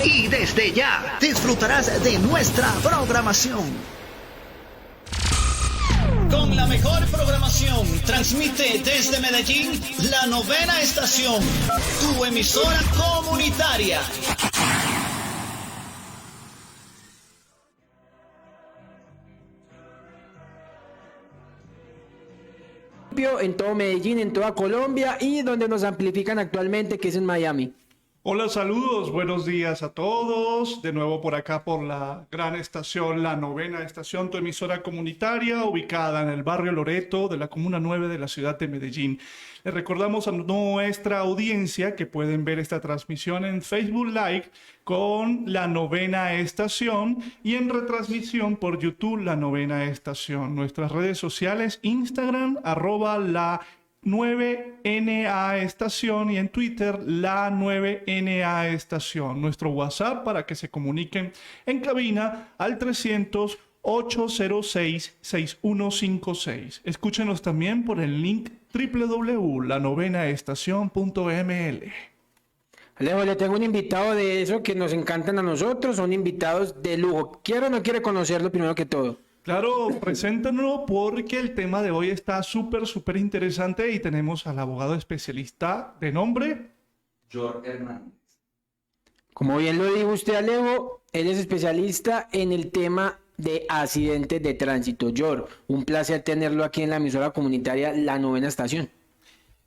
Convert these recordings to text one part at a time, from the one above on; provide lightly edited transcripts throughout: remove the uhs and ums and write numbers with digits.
Y desde ya disfrutarás de nuestra programación. Con la mejor programación, transmite desde Medellín la novena estación, tu emisora comunitaria. En todo Medellín, en toda Colombia y donde nos amplifican actualmente, que es en Miami. Hola, saludos, buenos días a todos. De nuevo por acá por la gran estación, la novena estación, tu emisora comunitaria, ubicada en el barrio Loreto de la Comuna 9 de la ciudad de Medellín. Les recordamos a nuestra audiencia que pueden ver esta transmisión en Facebook Live con la novena estación y en retransmisión por YouTube la novena estación. Nuestras redes sociales, Instagram, @la 9NA Estación y en Twitter la 9NA Estación. Nuestro WhatsApp para que se comuniquen en cabina al 300-806-6156. Escúchenos también por el link www.lanovenaestacion.ml. Alejo, le tengo un invitado de eso que nos encantan a nosotros, son invitados de lujo. ¿Quiere o no quiere conocerlo primero que todo? Claro, preséntanos porque el tema de hoy está súper interesante y tenemos al abogado especialista de nombre George Hernández. Como bien lo dijo usted, Alejo, él es especialista en el tema de accidentes de tránsito. George, un placer tenerlo aquí en la emisora comunitaria La Novena Estación.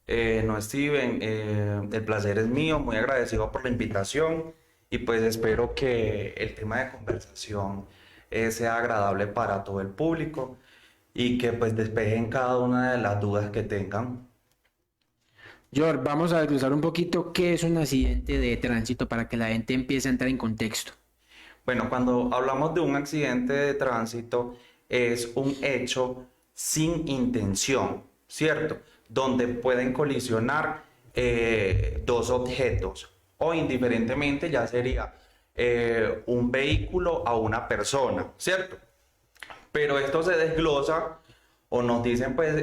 No, Steven, el placer es mío, muy agradecido por la invitación y pues espero que el tema de conversación sea agradable para todo el público y que pues despejen cada una de las dudas que tengan. George, vamos a desglosar un poquito qué es un accidente de tránsito para que la gente empiece a entrar en contexto. Bueno, cuando hablamos de un accidente de tránsito es un hecho sin intención, ¿cierto? Donde pueden colisionar dos objetos o indiferentemente ya sería un vehículo a una persona, ¿cierto? Pero esto se desglosa o nos dicen, pues,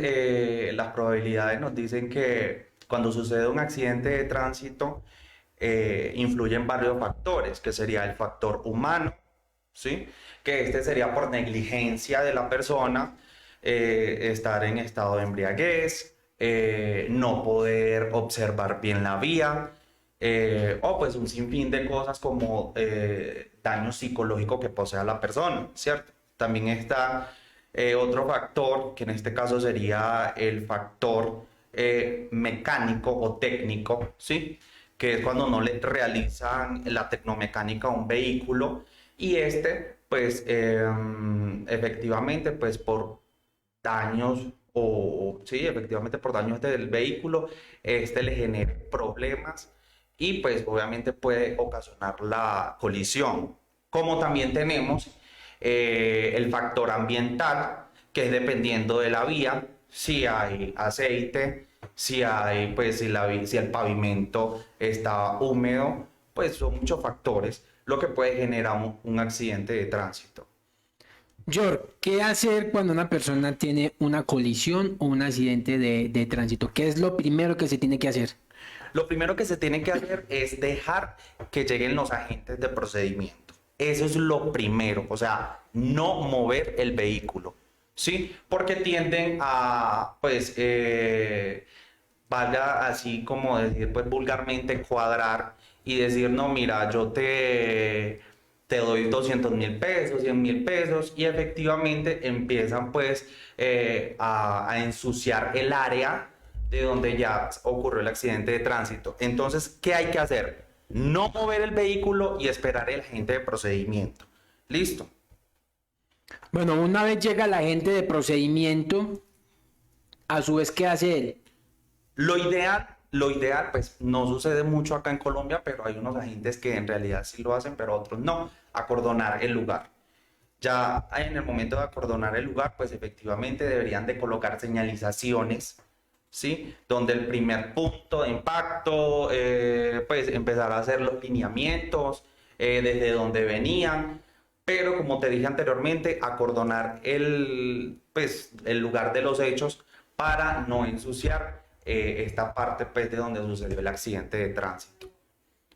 las probabilidades nos dicen que cuando sucede un accidente de tránsito influyen varios factores, que sería el factor humano, ¿sí? Que este sería por negligencia de la persona, estar en estado de embriaguez, no poder observar bien la vía, o pues un sinfín de cosas como daño psicológico que posea la persona, ¿cierto? También está otro factor, que en este caso sería el factor mecánico o técnico, ¿sí? Que es cuando no le realizan la tecnomecánica a un vehículo y pues efectivamente, pues por daños sí, efectivamente por daños del vehículo, le genera problemas y pues obviamente puede ocasionar la colisión. Como también tenemos el factor ambiental, que es dependiendo de la vía, si hay aceite, si el pavimento está húmedo, pues son muchos factores lo que puede generar un accidente de tránsito. George, ¿qué hacer cuando una persona tiene una colisión o un accidente de tránsito? ¿Qué es lo primero que se tiene que hacer? Lo primero que se tiene que hacer es dejar que lleguen los agentes de procedimiento. Eso es lo primero, o sea, no mover el vehículo, ¿sí? Porque tienden a, pues, valga así como decir, pues vulgarmente cuadrar y decir, no, mira, yo te doy 200.000 pesos, 100.000 pesos, y efectivamente empiezan pues a ensuciar el área de donde ya ocurrió el accidente de tránsito. Entonces, ¿qué hay que hacer? No mover el vehículo y esperar el agente de procedimiento. ¿Listo? Bueno, una vez llega el agente de procedimiento, a su vez, ¿qué hace él? Lo ideal, pues no sucede mucho acá en Colombia, pero hay unos agentes que en realidad sí lo hacen, pero otros no. Acordonar el lugar. Ya en el momento de acordonar el lugar, pues efectivamente deberían de colocar señalizaciones, ¿sí? Donde el primer punto de impacto, pues empezar a hacer los lineamientos desde donde venían, pero como te dije anteriormente, acordonar el lugar de los hechos para no ensuciar esta parte pues, de donde sucedió el accidente de tránsito.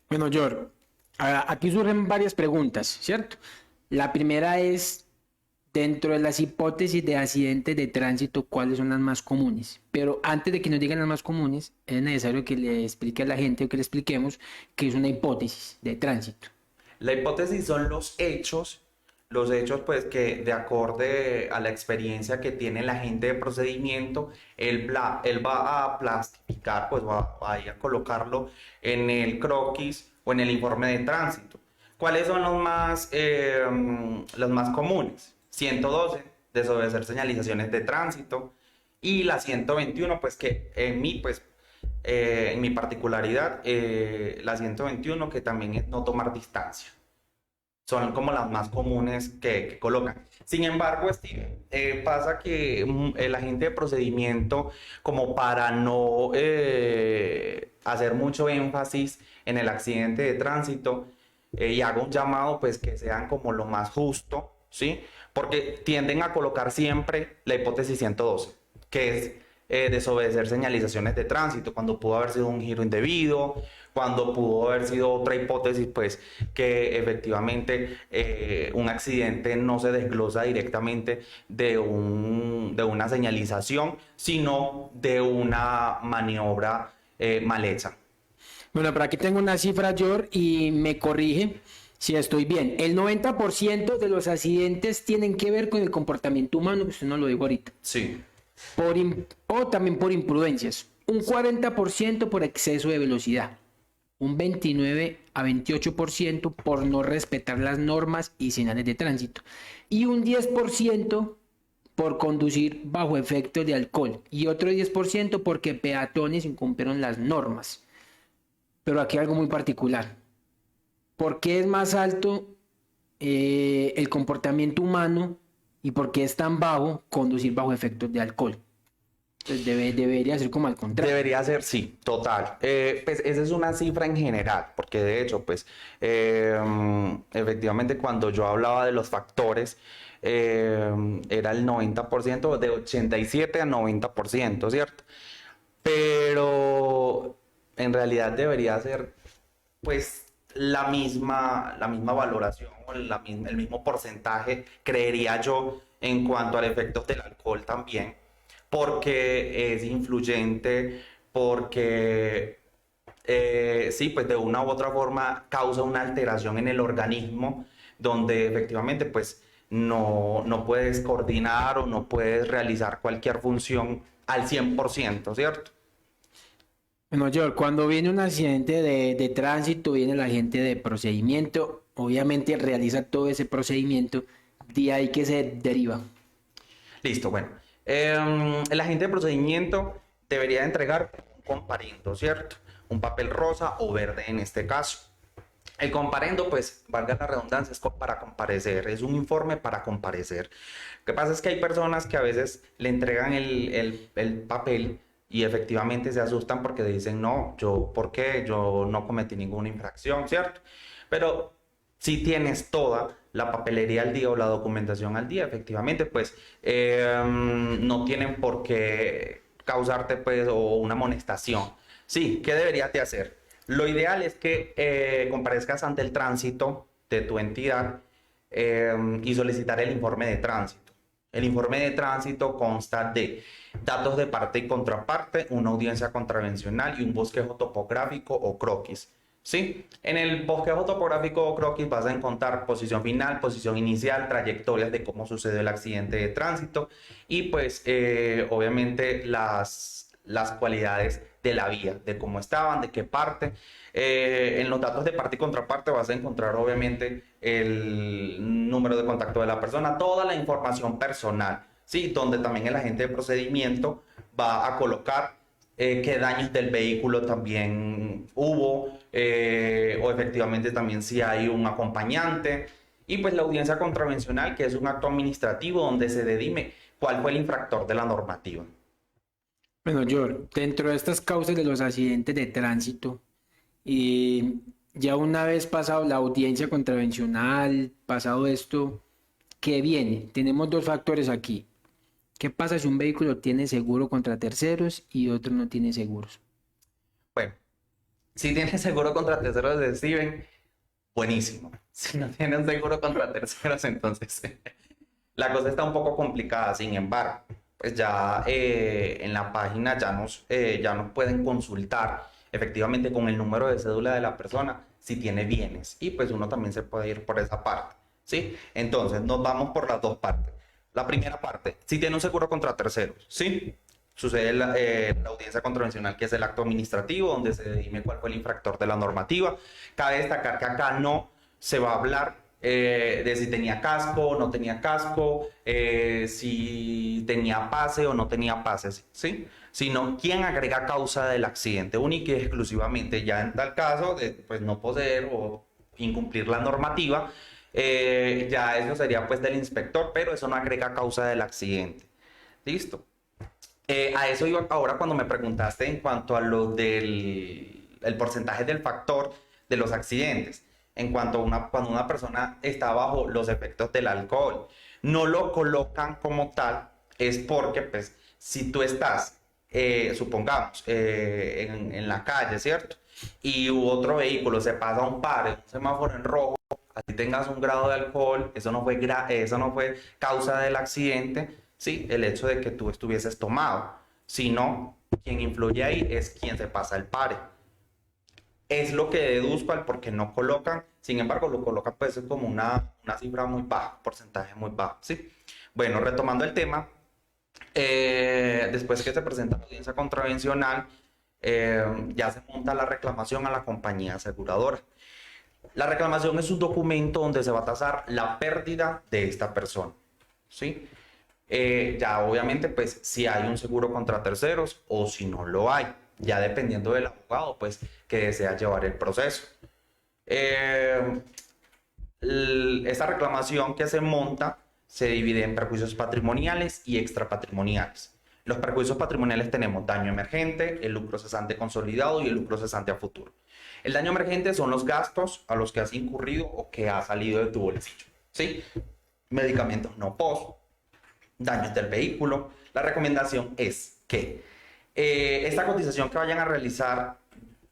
Bueno, George, Aquí surgen varias preguntas, ¿cierto? La primera es, dentro de las hipótesis de accidentes de tránsito, ¿cuáles son las más comunes? Pero antes de que nos digan las más comunes, es necesario que le explique a la gente o que le expliquemos qué es una hipótesis de tránsito. La hipótesis son los hechos pues que de acorde a la experiencia que tiene el agente de procedimiento, él va a plastificar, pues va a ir a colocarlo en el croquis o en el informe de tránsito. ¿Cuáles son los más comunes? 112, desobedecer señalizaciones de tránsito, y la 121, pues que en mi particularidad, la 121, que también es no tomar distancia. Son como las más comunes que colocan. Sin embargo, Steven, pasa que el agente de procedimiento, como para no hacer mucho énfasis en el accidente de tránsito, y hago un llamado pues que sean como lo más justo, ¿sí? Porque tienden a colocar siempre la hipótesis 112, que es desobedecer señalizaciones de tránsito, cuando pudo haber sido un giro indebido, cuando pudo haber sido otra hipótesis, pues que efectivamente un accidente no se desglosa directamente de una señalización, sino de una maniobra mal hecha. Bueno, por aquí tengo una cifra, George, y me corrige si estoy bien. El 90% de los accidentes tienen que ver con el comportamiento humano, que usted no lo dijo ahorita. Sí. O también por imprudencias. Un 40% por exceso de velocidad. Un 29 a 28% por no respetar las normas y señales de tránsito. Y un 10% por conducir bajo efecto de alcohol. Y otro 10% porque peatones incumplieron las normas. Pero aquí hay algo muy particular. ¿Por qué es más alto el comportamiento humano y por qué es tan bajo conducir bajo efectos de alcohol? Pues debería ser como al contrario. Debería ser, sí, total. Pues esa es una cifra en general, porque de hecho, pues efectivamente cuando yo hablaba de los factores, era el 90%, de 87 a 90%, ¿cierto? Pero en realidad debería ser, pues, la misma valoración o el mismo porcentaje, creería yo, en cuanto al efecto del alcohol también, porque es influyente, porque sí, pues de una u otra forma causa una alteración en el organismo, donde efectivamente pues no puedes coordinar o no puedes realizar cualquier función al 100%, ¿cierto? Bueno, George, cuando viene un accidente de tránsito, viene el agente de procedimiento, obviamente realiza todo ese procedimiento, de ahí que se deriva. Listo, bueno. El agente de procedimiento debería entregar un comparendo, ¿cierto? Un papel rosa o verde en este caso. El comparendo, pues, valga la redundancia, es para comparecer, es un informe para comparecer. Lo que pasa es que hay personas que a veces le entregan el papel y efectivamente se asustan porque dicen, no, ¿por qué? Yo no cometí ninguna infracción, ¿cierto? Pero si tienes toda la papelería al día o la documentación al día, efectivamente, pues no tienen por qué causarte pues o una amonestación. Sí, ¿qué deberías de hacer? Lo ideal es que comparezcas ante el tránsito de tu entidad y solicitar el informe de tránsito. El informe de tránsito consta de datos de parte y contraparte, una audiencia contravencional y un bosquejo topográfico o croquis. ¿Sí? En el bosquejo topográfico o croquis vas a encontrar posición final, posición inicial, trayectorias de cómo sucedió el accidente de tránsito y pues obviamente las cualidades de la vía, de cómo estaban, de qué parte. En los datos de parte y contraparte vas a encontrar obviamente el número de contacto de la persona, toda la información personal, ¿sí? Donde también el agente de procedimiento va a colocar qué daños del vehículo también hubo, o efectivamente también si hay un acompañante, y pues la audiencia contravencional, que es un acto administrativo donde se dedime cuál fue el infractor de la normativa. Bueno, George, dentro de estas causas de los accidentes de tránsito, ya una vez pasado la audiencia contravencional, pasado esto, ¿qué viene? Tenemos dos factores aquí. ¿Qué pasa si un vehículo tiene seguro contra terceros y otro no tiene seguros? Bueno, si tiene seguro contra terceros de Steven, buenísimo. Si no tienen seguro contra terceros, entonces la cosa está un poco complicada. Sin embargo, pues ya en la página ya nos pueden consultar efectivamente con el número de cédula de la persona si tiene bienes. Y pues uno también se puede ir por esa parte, ¿sí? Entonces nos vamos por las dos partes. La primera parte, si tiene un seguro contra terceros, ¿sí? Sucede la audiencia contravencional, que es el acto administrativo, donde se dime cuál fue el infractor de la normativa. Cabe destacar que acá no se va a hablar de si tenía casco o no tenía casco, si tenía pase o no tenía pase, ¿sí? Sino quién agrega causa del accidente, única y exclusivamente. Ya en tal caso de pues, no poseer o incumplir la normativa, ya eso sería pues del inspector, pero eso no agrega causa del accidente. ¿Listo? A eso iba ahora cuando me preguntaste en cuanto a lo del el porcentaje del factor de los accidentes. En cuanto a cuando una persona está bajo los efectos del alcohol, no lo colocan como tal, es porque pues si tú estás, supongamos, en la calle, ¿cierto? Y otro vehículo se pasa un par, un semáforo en rojo, así tengas un grado de alcohol, eso no fue causa del accidente, ¿sí? El hecho de que tú estuvieses tomado, sino quien influye ahí es quien se pasa el pare. Es lo que deduzco al por qué no colocan, sin embargo lo colocan pues como una cifra muy baja, porcentaje muy bajo, ¿sí? Bueno, retomando el tema, después que se presenta la audiencia contravencional, ya se monta la reclamación a la compañía aseguradora. La reclamación es un documento donde se va a tasar la pérdida de esta persona, ¿sí? Ya obviamente pues si hay un seguro contra terceros o si no lo hay, ya dependiendo del abogado pues que desea llevar el proceso. Esta reclamación que se monta se divide en perjuicios patrimoniales y extrapatrimoniales. Los perjuicios patrimoniales tenemos daño emergente, el lucro cesante consolidado y el lucro cesante a futuro. El daño emergente son los gastos a los que has incurrido o que ha salido de tu bolsillo, ¿sí? Medicamentos no post, daños del vehículo. La recomendación es que esta cotización que vayan a realizar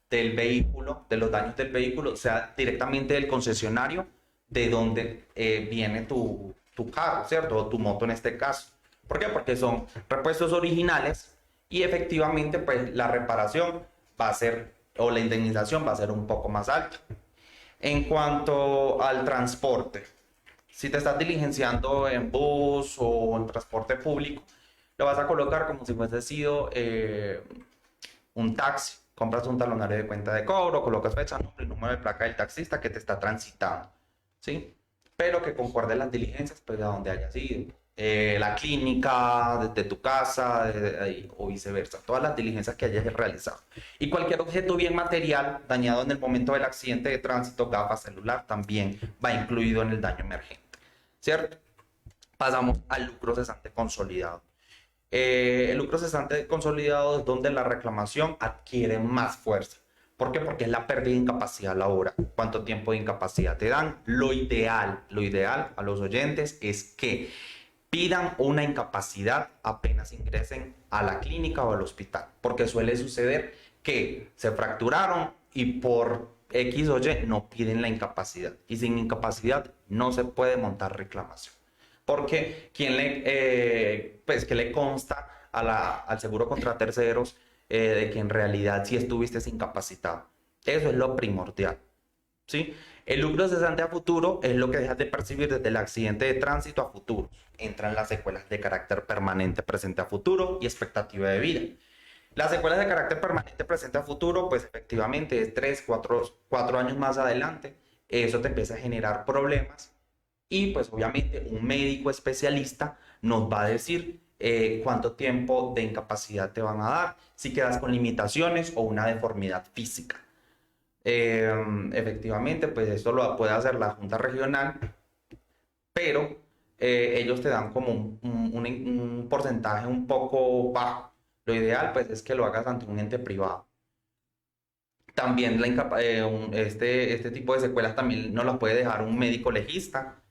del vehículo, de los daños del vehículo, sea directamente del concesionario de donde viene tu carro, ¿cierto? O tu moto en este caso. ¿Por qué? Porque son repuestos originales y efectivamente pues la reparación va a ser, o la indemnización va a ser un poco más alta. En cuanto al transporte, si te estás diligenciando en bus o en transporte público, lo vas a colocar como si fuese sido un taxi. Compras un talonario de cuenta de cobro, colocas fecha, nombre y número de placa del taxista que te está transitando, ¿sí? Pero que concuerde las diligencias, pues, a donde hayas ido. La clínica, desde tu casa, o viceversa. Todas las diligencias que hayas realizado. Y cualquier objeto bien material dañado en el momento del accidente de tránsito, gafas, celular, también va incluido en el daño emergente, ¿cierto? Pasamos al lucro cesante consolidado. El lucro cesante consolidado es donde la reclamación adquiere más fuerza. ¿Por qué? Porque es la pérdida de incapacidad laboral. ¿Cuánto tiempo de incapacidad te dan? Lo ideal a los oyentes es que pidan una incapacidad apenas ingresen a la clínica o al hospital. Porque suele suceder que se fracturaron y por X o Y no piden la incapacidad. Y sin incapacidad no se puede montar reclamación. Porque que le consta al seguro contra terceros de que en realidad sí estuviste incapacitado. Eso es lo primordial, ¿sí? El lucro cesante a futuro es lo que dejas de percibir desde el accidente de tránsito a futuro. Entran las secuelas de carácter permanente presente a futuro y expectativa de vida. Las secuelas de carácter permanente presente a futuro, pues efectivamente es 3, 4 años más adelante. Eso te empieza a generar problemas. Y pues obviamente un médico especialista nos va a decir cuánto tiempo de incapacidad te van a dar, si quedas con limitaciones o una deformidad física. Efectivamente, pues esto lo puede hacer la Junta Regional, pero ellos te dan como un porcentaje un poco bajo. Lo ideal pues es que lo hagas ante un ente privado. También este tipo de secuelas también nos las puede dejar un médico legista.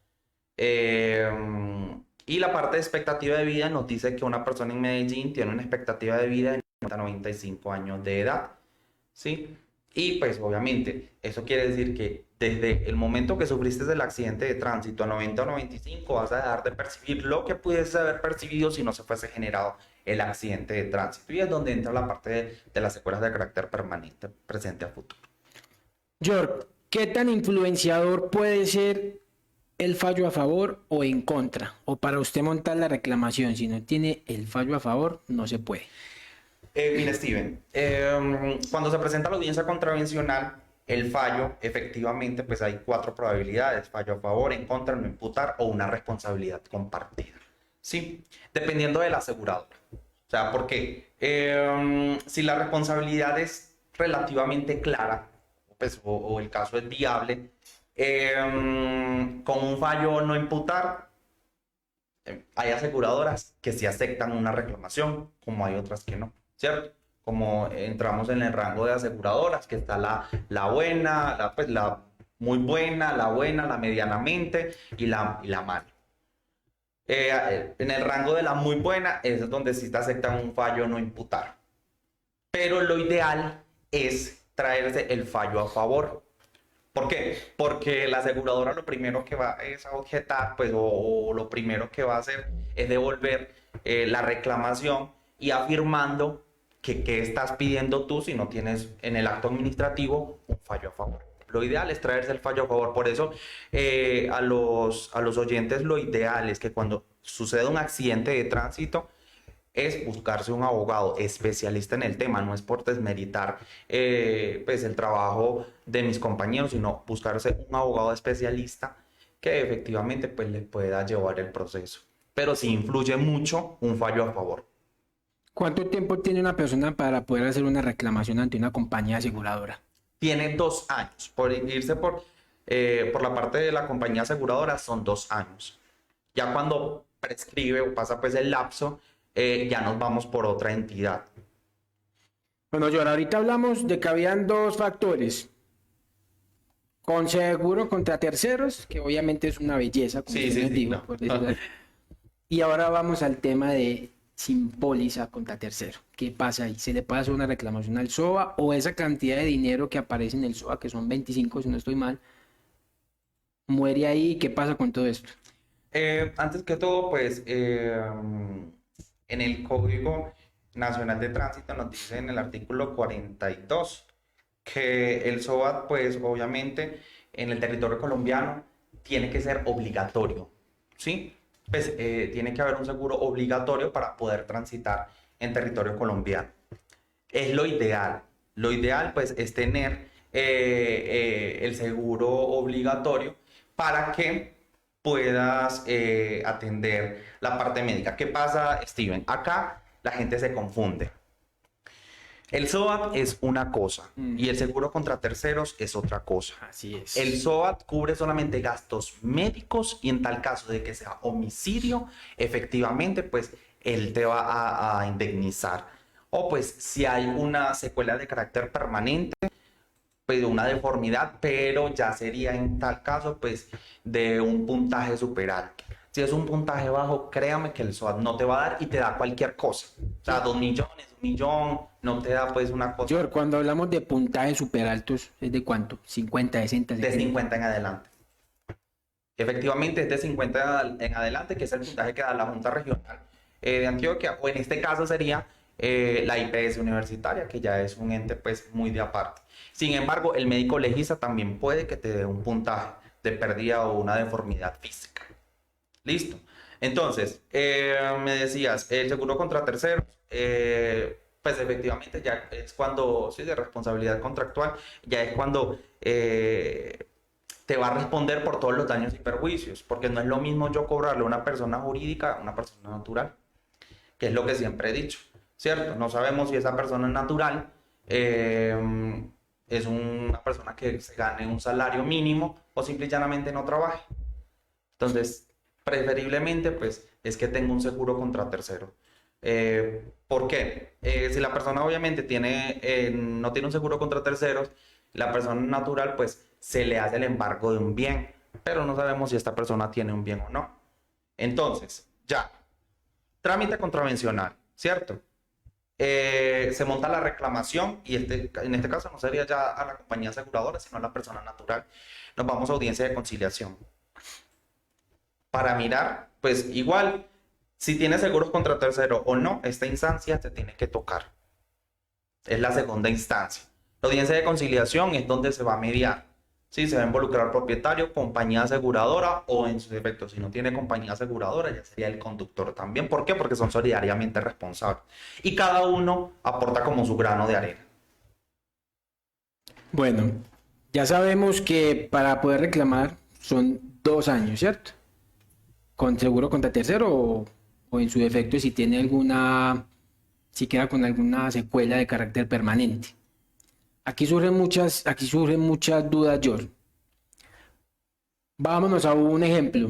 Y la parte de expectativa de vida nos dice que una persona en Medellín tiene una expectativa de vida de 95 años de edad, ¿sí? Y pues obviamente eso quiere decir que desde el momento que sufriste el accidente de tránsito a 90 o 95 vas a dejar de percibir lo que pudieses haber percibido si no se fuese generado el accidente de tránsito. Y es donde entra la parte de las secuelas de carácter permanente, presente a futuro. George, ¿qué tan influenciador puede ser el fallo a favor o en contra? O para usted montar la reclamación, si no tiene el fallo a favor, no se puede. Mira, Steven, cuando se presenta la audiencia contravencional, el fallo, efectivamente, pues hay 4 probabilidades: fallo a favor, en contra, no imputar o una responsabilidad compartida. ¿Sí? Dependiendo del asegurador. O sea, porque si la responsabilidad es relativamente clara, pues, o el caso es viable, con un fallo no imputar, hay aseguradoras que sí aceptan una reclamación, como hay otras que no, ¿cierto? Como entramos en el rango de aseguradoras, que está la buena, la muy buena, la medianamente y la mala. En el rango de la muy buena es donde sí te aceptan un fallo no imputar. Pero lo ideal es traerse el fallo a favor. ¿Por qué? Porque la aseguradora lo primero que va es a objetar, pues, o lo primero que va a hacer es devolver la reclamación y afirmando que qué estás pidiendo tú si no tienes en el acto administrativo un fallo a favor. Lo ideal es traerse el fallo a favor. Por eso a los oyentes lo ideal es que cuando sucede un accidente de tránsito es buscarse un abogado especialista en el tema. No es por desmeritar pues el trabajo de mis compañeros, sino buscarse un abogado especialista que efectivamente pues le pueda llevar el proceso. Pero sí influye mucho un fallo a favor. ¿Cuánto tiempo tiene una persona para poder hacer una reclamación ante una compañía aseguradora? Tiene 2 años. Por irse por la parte de la compañía aseguradora son 2 años. Ya cuando prescribe o pasa pues el lapso, ya nos vamos por otra entidad. Bueno, George, ahorita hablamos de que habían 2 factores. Con seguro contra terceros, que obviamente es una belleza, como Sí, usted sí, nos sí, dijo, no. por decirlo así. Y ahora vamos al tema de sin póliza contra tercero. ¿Qué pasa ahí? ¿Se le puede hacer una reclamación al SOA o esa cantidad de dinero que aparece en el SOA, que son 25, si no estoy mal, muere ahí? ¿Qué pasa con todo esto? Antes que todo, pues en el Código Nacional de Tránsito nos dice en el artículo 42 que el SOAT, pues obviamente en el territorio colombiano tiene que ser obligatorio, ¿sí? Pues tiene que haber un seguro obligatorio para poder transitar en territorio colombiano. Es lo ideal. Lo ideal, pues, es tener el seguro obligatorio para que puedas atender la parte médica. ¿Qué pasa, Steven? Acá la gente se confunde. El SOAT es una cosa y el seguro contra terceros es otra cosa. Así es. El SOAT cubre solamente gastos médicos y en tal caso de que sea homicidio, efectivamente, pues él te va a indemnizar. O pues si hay una secuela de carácter permanente, pues de una deformidad, pero ya sería en tal caso, pues de un puntaje super alto. Si es un puntaje bajo, créame que el SOAT no te va a dar y te da cualquier cosa. O sea, 2 millones, 1 millón, no te da pues una cosa. George, cuando hablamos de puntajes super altos, ¿es de cuánto? ¿50, 60, De 70? 50 en adelante. Efectivamente, es de 50 en adelante, que es el puntaje que da la Junta Regional de Antioquia, o en este caso sería la IPS universitaria, que ya es un ente pues muy de aparte. Sin embargo, el médico legista también puede que te dé un puntaje de pérdida o una deformidad física. Listo. Entonces, me decías, el seguro contra terceros, pues efectivamente ya es cuando, sí, de responsabilidad contractual, ya es cuando te va a responder por todos los daños y perjuicios, porque no es lo mismo yo cobrarle a una persona jurídica a una persona natural, que es lo que siempre he dicho, ¿cierto? No sabemos si esa persona es natural, es una persona que se gane un salario mínimo o simple y llanamente no trabaje. Entonces, preferiblemente, pues, es que tenga un seguro contra tercero. ¿Por qué? Si la persona obviamente no tiene un seguro contra terceros, la persona natural, pues, se le hace el embargo de un bien, pero no sabemos si esta persona tiene un bien o no. Entonces, ya, trámite contravencional, ¿cierto? se monta la reclamación y en este caso no sería ya a la compañía aseguradora, sino a la persona natural. Nos vamos a audiencia de conciliación para mirar, pues igual, si tiene seguros contra tercero o no, esta instancia se tiene que tocar. Es la segunda instancia. La audiencia de conciliación es donde se va a mediar. Sí, se va a involucrar propietario, compañía aseguradora o en su defecto, si no tiene compañía aseguradora, ya sería el conductor también. ¿Por qué? Porque son solidariamente responsables. Y cada uno aporta como su grano de arena. Bueno, ya sabemos que para poder reclamar son 2 años, ¿cierto? Con seguro contra tercero o en su defecto si tiene alguna, si queda con alguna secuela de carácter permanente. Aquí surgen muchas dudas, George. Vámonos a un ejemplo.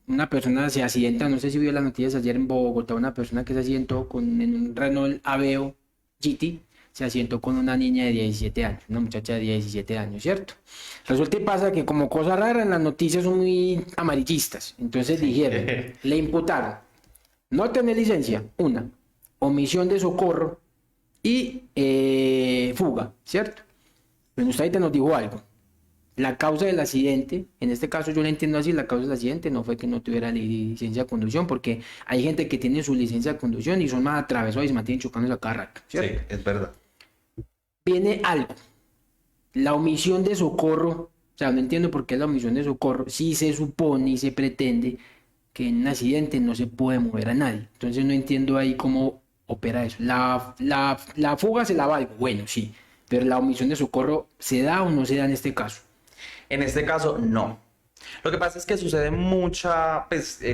Una persona se accidenta, no sé si vio las noticias ayer en Bogotá, una persona que se accidentó en un Renault Aveo GT, se accidentó con una niña de 17 años, una muchacha de 17 años, ¿cierto? Resulta y pasa que como cosa rara en las noticias son muy amarillistas, entonces dijeron, le imputaron no tener licencia, una, omisión de socorro y fuga, ¿cierto? Pero usted ahorita nos dijo algo. La causa del accidente, en este caso yo lo entiendo así, la causa del accidente no fue que no tuviera licencia de conducción, porque hay gente que tiene su licencia de conducción y son más atravesados y se mantienen chocando a cada rato, ¿cierto? Sí, es verdad. Viene algo, la omisión de socorro, o sea, no entiendo por qué la omisión de socorro, si se supone y se pretende que en un accidente no se puede mover a nadie, entonces no entiendo ahí cómo opera eso. La fuga se la valgo, bueno, sí, pero la omisión de socorro, ¿se da o no se da en este caso? En este caso, no. Lo que pasa es que sucede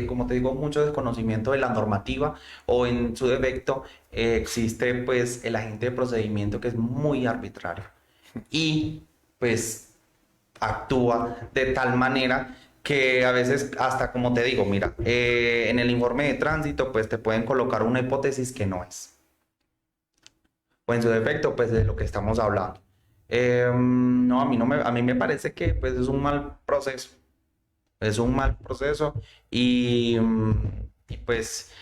como te digo, mucho desconocimiento de la normativa o en su defecto existe pues el agente de procedimiento que es muy arbitrario y pues actúa de tal manera que a veces hasta como te digo, mira, en el informe de tránsito pues te pueden colocar una hipótesis que no es. O en su defecto pues de lo que estamos hablando. No, a mí me parece que pues es un mal proceso. Es un mal proceso y pues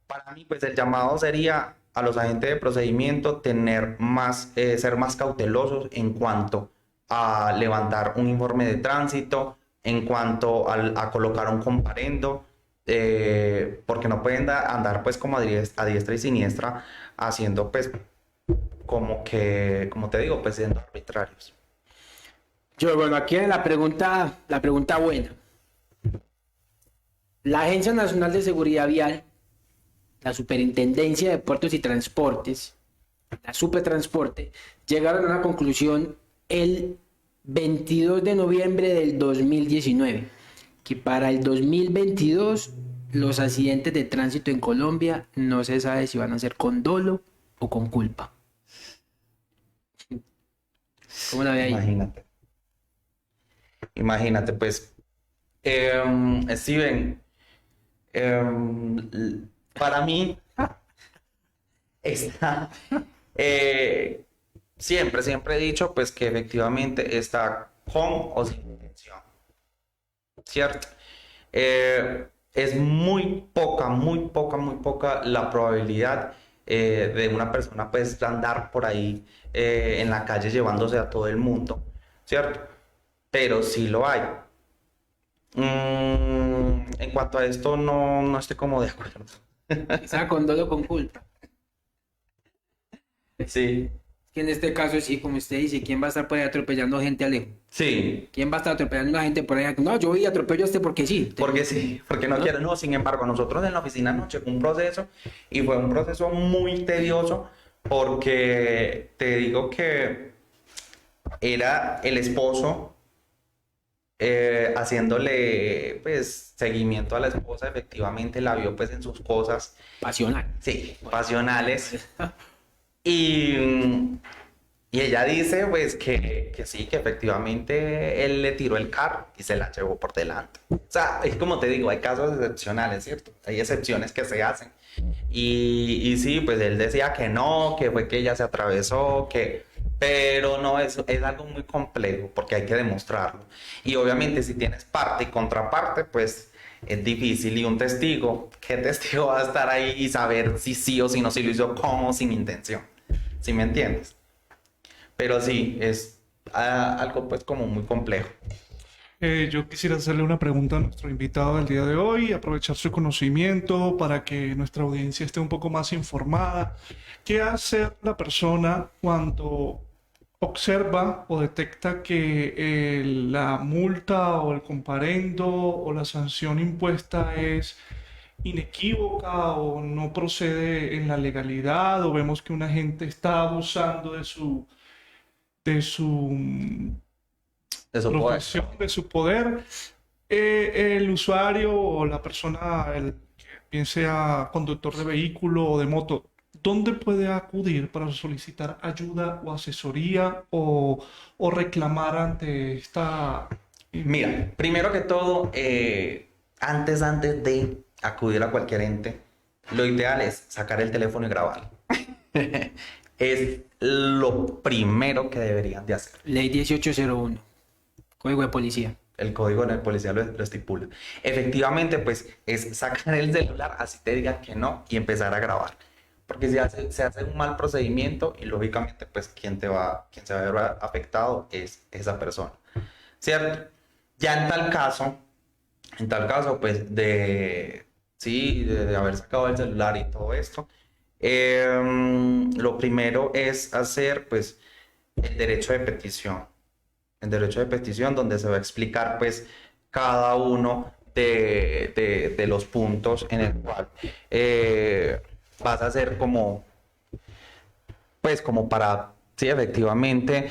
para mí pues el llamado sería a los agentes de procedimiento ser más cautelosos en cuanto a levantar un informe de tránsito, en cuanto a colocar un comparendo, porque no pueden andar pues como a diestra y siniestra haciendo pues como te digo, pues siendo arbitrarios. Bueno, aquí en la pregunta buena. La Agencia Nacional de Seguridad Vial, la Superintendencia de Puertos y Transportes, la Supertransporte, llegaron a una conclusión el 22 de noviembre del 2019, que para el 2022 los accidentes de tránsito en Colombia no se sabe si van a ser con dolo o con culpa. ¿Cómo la ve ahí? Imagínate, pues, Steven, para mí, siempre he dicho, pues, que efectivamente está con o sin intención, ¿cierto? Es muy poca la probabilidad de una persona, pues, andar por ahí en la calle llevándose a todo el mundo, ¿cierto? Pero sí lo hay. En cuanto a esto, no estoy como de acuerdo. Está con dolo con culpa. Sí. Que en este caso sí, como usted dice, ¿quién va a estar por ahí atropellando gente Alejo? Sí. ¿Quién va a estar atropellando a la gente por ahí? No, yo voy y atropello a este porque sí. Porque sí, porque no quiero. No, sin embargo, nosotros en la oficina nos llegó un proceso y fue un proceso muy tedioso porque te digo que era el esposo haciéndole pues seguimiento a la esposa, efectivamente la vio pues en sus cosas Pasional. sí, pasionales y ella dice pues que sí, que efectivamente él le tiró el carro y se la llevó por delante. O sea, es como te digo, hay casos excepcionales, ¿cierto? Hay excepciones que se hacen y sí, pues él decía que no, que fue que ella se atravesó, pero no, es algo muy complejo porque hay que demostrarlo. Y obviamente si tienes parte y contraparte, pues es difícil. Y un testigo, ¿qué testigo va a estar ahí y saber si sí o si no, si lo hizo con o sin intención? ¿Sí me entiendes? Pero sí, es algo pues como muy complejo. Yo quisiera hacerle una pregunta a nuestro invitado del día de hoy, aprovechar su conocimiento para que nuestra audiencia esté un poco más informada. ¿Qué hace la persona cuando observa o detecta que la multa o el comparendo o la sanción impuesta es inequívoca o no procede en la legalidad, o vemos que un agente está abusando de su Eso puede. profesión, de su poder? El usuario o la persona, bien sea conductor de vehículo o de moto, ¿dónde puede acudir para solicitar ayuda o asesoría o reclamar ante esta... Mira, primero que todo, antes de acudir a cualquier ente, lo ideal es sacar el teléfono y grabar. Es lo primero que deberían de hacer. Ley 1801, Código de Policía. El código de policía lo estipula. Efectivamente, pues es sacar el celular, así te digan que no, y empezar a grabar. Porque se hace un mal procedimiento y lógicamente, pues quien se va a ver afectado es esa persona. ¿Cierto? Ya en tal caso, pues de haber sacado el celular y todo esto, lo primero es hacer, pues, el derecho de petición. El derecho de petición, donde se va a explicar, pues, cada uno de los puntos en el cual vas a hacer como, pues, como para, sí, efectivamente,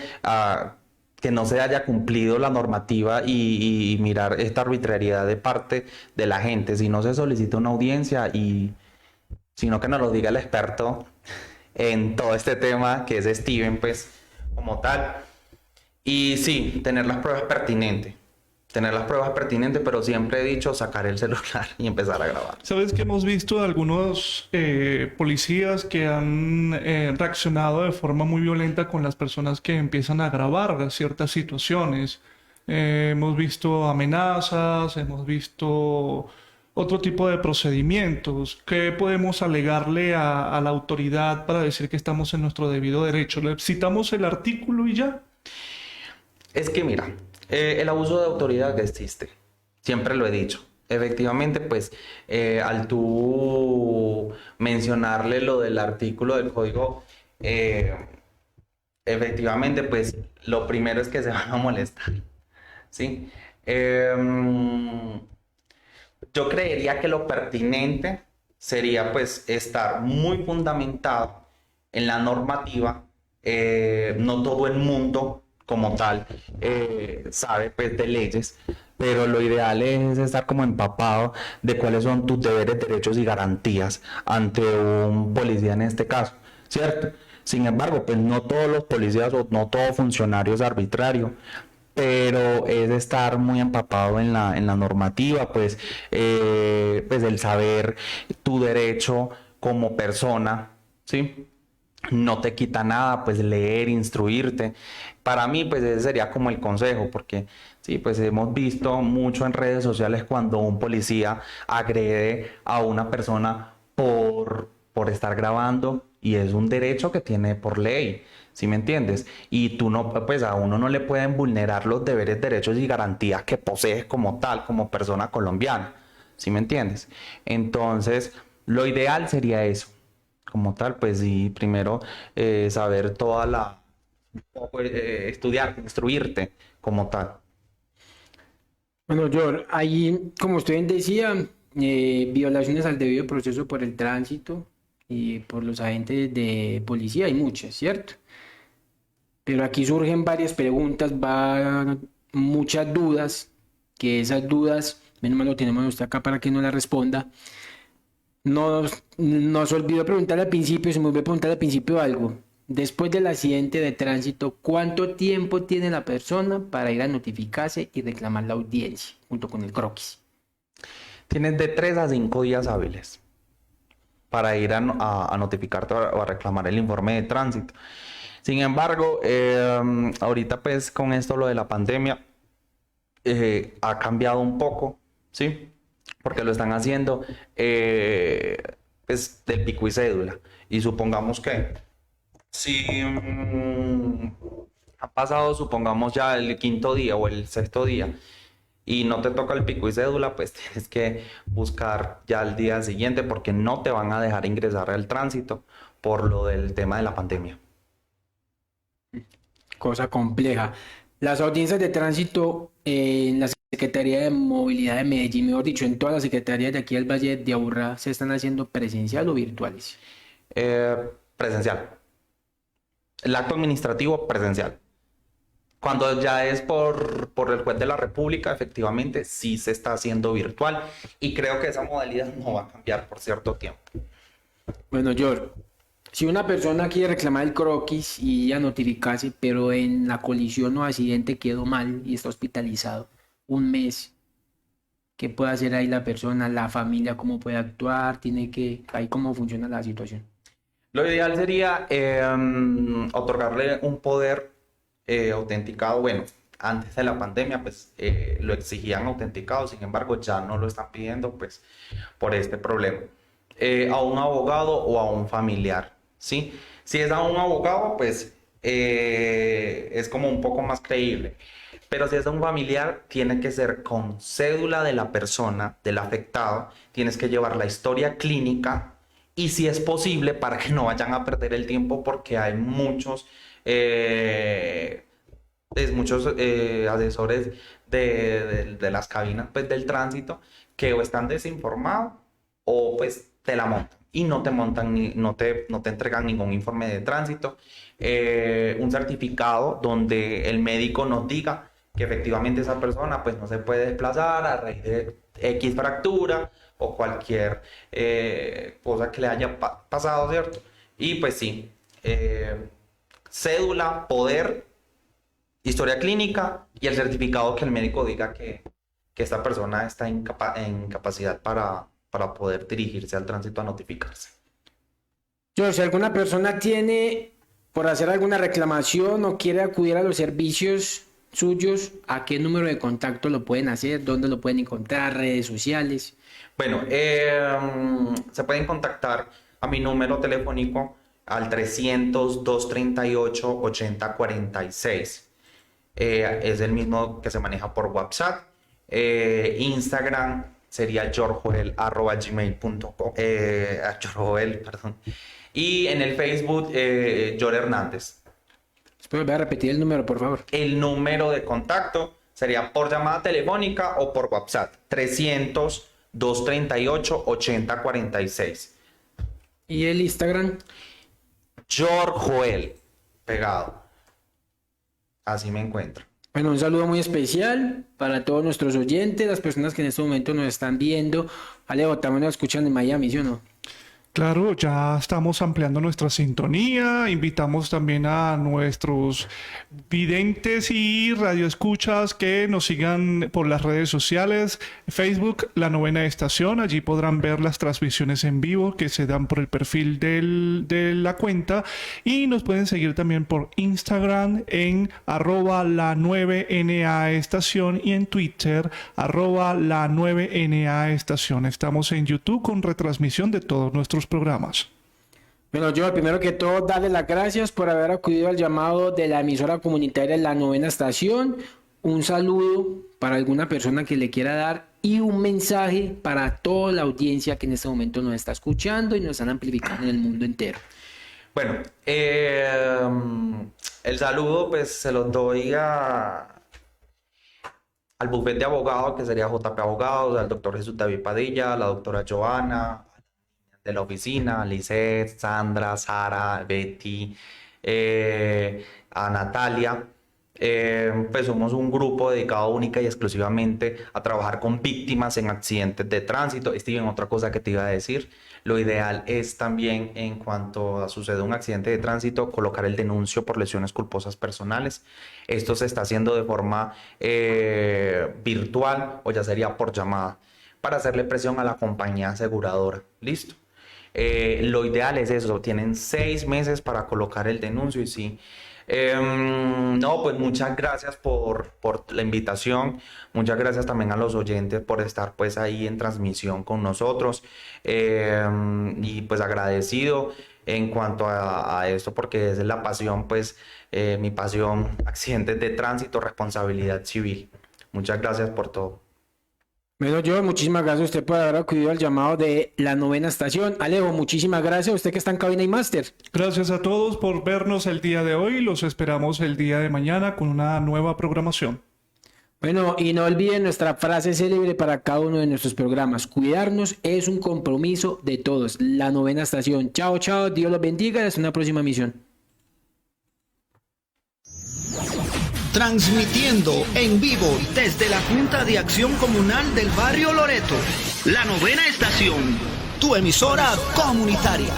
que no se haya cumplido la normativa y mirar esta arbitrariedad de parte de la gente. Si no se solicita una audiencia sino que nos lo diga el experto en todo este tema, que es Steven, pues, como tal. Y sí, tener las pruebas pertinentes, pero siempre he dicho sacar el celular y empezar a grabar. Sabes que hemos visto algunos policías que han reaccionado de forma muy violenta con las personas que empiezan a grabar ciertas situaciones. Hemos visto amenazas, hemos visto otro tipo de procedimientos. ¿Qué podemos alegarle a la autoridad para decir que estamos en nuestro debido derecho? ¿Le citamos el artículo y ya? Es que mira, el abuso de autoridad que existe, siempre lo he dicho. Efectivamente, pues al tú mencionarle lo del artículo del código, efectivamente, pues lo primero es que se van a molestar, ¿sí? Yo creería que lo pertinente sería, pues, estar muy fundamentado en la normativa. No todo el mundo como tal sabe, pues, de leyes, pero lo ideal es estar como empapado de cuáles son tus deberes, derechos y garantías ante un policía en este caso, ¿cierto? Sin embargo, pues no todos los policías o no todo funcionario es arbitrario, pero es estar muy empapado en la normativa, pues el saber tu derecho como persona, ¿sí? No te quita nada, pues leer, instruirte. Para mí, pues ese sería como el consejo, porque sí, pues hemos visto mucho en redes sociales cuando un policía agrede a una persona por estar grabando, y es un derecho que tiene por ley, ¿sí me entiendes? Y tú no, pues a uno no le pueden vulnerar los deberes, derechos y garantías que posees como tal, como persona colombiana, ¿sí me entiendes? Entonces, lo ideal sería eso. Como tal, pues sí, primero saber estudiar, instruirte como tal. Bueno, George, ahí, como usted decía, violaciones al debido proceso por el tránsito y por los agentes de policía, hay muchas, ¿cierto? Pero aquí surgen varias preguntas, muchas dudas, que esas dudas, menos mal lo tenemos usted acá para que nos las responda. Nos olvidó preguntar al principio, se me olvidó preguntar al principio algo. Después del accidente de tránsito, ¿cuánto tiempo tiene la persona para ir a notificarse y reclamar la audiencia junto con el croquis? Tienes de 3 a 5 días hábiles para ir a notificarte o a reclamar el informe de tránsito. Sin embargo, ahorita pues con esto lo de la pandemia ha cambiado un poco, ¿sí? porque lo están haciendo pues, del pico y cédula. Y supongamos que si ha pasado, supongamos ya el quinto día o el sexto día, y no te toca el pico y cédula, pues tienes que buscar ya el día siguiente porque no te van a dejar ingresar al tránsito por lo del tema de la pandemia. Cosa compleja. Las audiencias de tránsito en la Secretaría de Movilidad de Medellín, mejor dicho, en todas las secretarías de aquí del Valle de Aburrá, ¿se están haciendo presencial o virtuales? Presencial. El acto administrativo presencial. Cuando ya es por el juez de la República, efectivamente sí se está haciendo virtual y creo que esa modalidad no va a cambiar por cierto tiempo. Bueno, George, si una persona quiere reclamar el croquis y ya notificarse, pero en la colisión o accidente quedó mal y está hospitalizado un mes, ¿qué puede hacer ahí la persona, la familia, cómo puede actuar? Ahí cómo funciona la situación. Lo ideal sería otorgarle un poder autenticado. Bueno, antes de la pandemia pues lo exigían autenticado, sin embargo ya no lo están pidiendo pues por este problema. A un abogado o a un familiar, ¿sí? Si es a un abogado pues es como un poco más creíble, pero si es a un familiar tiene que ser con cédula de la persona, del afectado, tienes que llevar la historia clínica y si es posible para que no vayan a perder el tiempo porque hay muchos asesores de las cabinas pues, del tránsito que o están desinformados o pues te la montan y no te montan no te entregan ningún informe de tránsito, un certificado donde el médico nos diga que efectivamente esa persona pues no se puede desplazar a raíz de X fractura o cualquier cosa que le haya pasado, ¿cierto? Y pues sí, cédula, poder, historia clínica y el certificado que el médico diga que esta persona está en capacidad para poder dirigirse al tránsito a notificarse. George, si alguna persona tiene por hacer alguna reclamación o quiere acudir a los servicios suyos, ¿a qué número de contacto lo pueden hacer? ¿Dónde lo pueden encontrar? ¿Redes sociales? Bueno, se pueden contactar a mi número telefónico al 300-238-8046. Es el mismo que se maneja por WhatsApp. Instagram sería jorjoel@gmail.com. Jorjoel, perdón. Y en el Facebook, Jor Hernández. ¿Puedes volver a repetir el número, por favor? El número de contacto sería por llamada telefónica o por WhatsApp. 300-238-8046. ¿Y el Instagram? Jorjoel, pegado. Así me encuentro. Bueno, un saludo muy especial para todos nuestros oyentes, las personas que en este momento nos están viendo. Alejo, también nos escuchan en Miami, ¿sí o no? Claro, ya estamos ampliando nuestra sintonía. Invitamos también a nuestros videntes y radioescuchas que nos sigan por las redes sociales. Facebook, La Novena Estación. Allí podrán ver las transmisiones en vivo que se dan por el perfil de la cuenta. Y nos pueden seguir también por Instagram en @la9na estación y en Twitter @la9na estación. Estamos en YouTube con retransmisión de todos nuestros programas. Bueno, yo primero que todo darle las gracias por haber acudido al llamado de la emisora comunitaria La Novena Estación. Un saludo para alguna persona que le quiera dar y un mensaje para toda la audiencia que en este momento nos está escuchando y nos están amplificando en el mundo entero. Bueno, el saludo pues se los doy al bufete de abogados que sería JP Abogados, al doctor Jesús David Padilla, a la doctora Joana de la oficina, Lisette, Sandra, Sara, Betty, a Natalia. Pues somos un grupo dedicado única y exclusivamente a trabajar con víctimas en accidentes de tránsito. Steven, otra cosa que te iba a decir, lo ideal es también en cuanto sucede un accidente de tránsito colocar el denuncio por lesiones culposas personales. Esto se está haciendo de forma virtual o ya sería por llamada para hacerle presión a la compañía aseguradora. Listo. Lo ideal es eso, tienen 6 meses para colocar el denuncio y sí, No, pues muchas gracias por la invitación, muchas gracias también a los oyentes por estar pues ahí en transmisión con nosotros, y pues agradecido en cuanto a esto porque es la pasión, pues mi pasión, accidentes de tránsito, responsabilidad civil. Muchas gracias por todo. Bueno, yo, muchísimas gracias a usted por haber acudido al llamado de la 9ª estación. Alejo, muchísimas gracias a usted que está en cabina y máster. Gracias a todos por vernos el día de hoy. Los esperamos el día de mañana con una nueva programación. Bueno, y no olviden nuestra frase célebre para cada uno de nuestros programas. Cuidarnos es un compromiso de todos. La 9ª estación. Chao, chao. Dios los bendiga. Hasta una próxima misión. Transmitiendo en vivo desde la Junta de Acción Comunal del Barrio Loreto. La 9ª estación. Tu emisora comunitaria.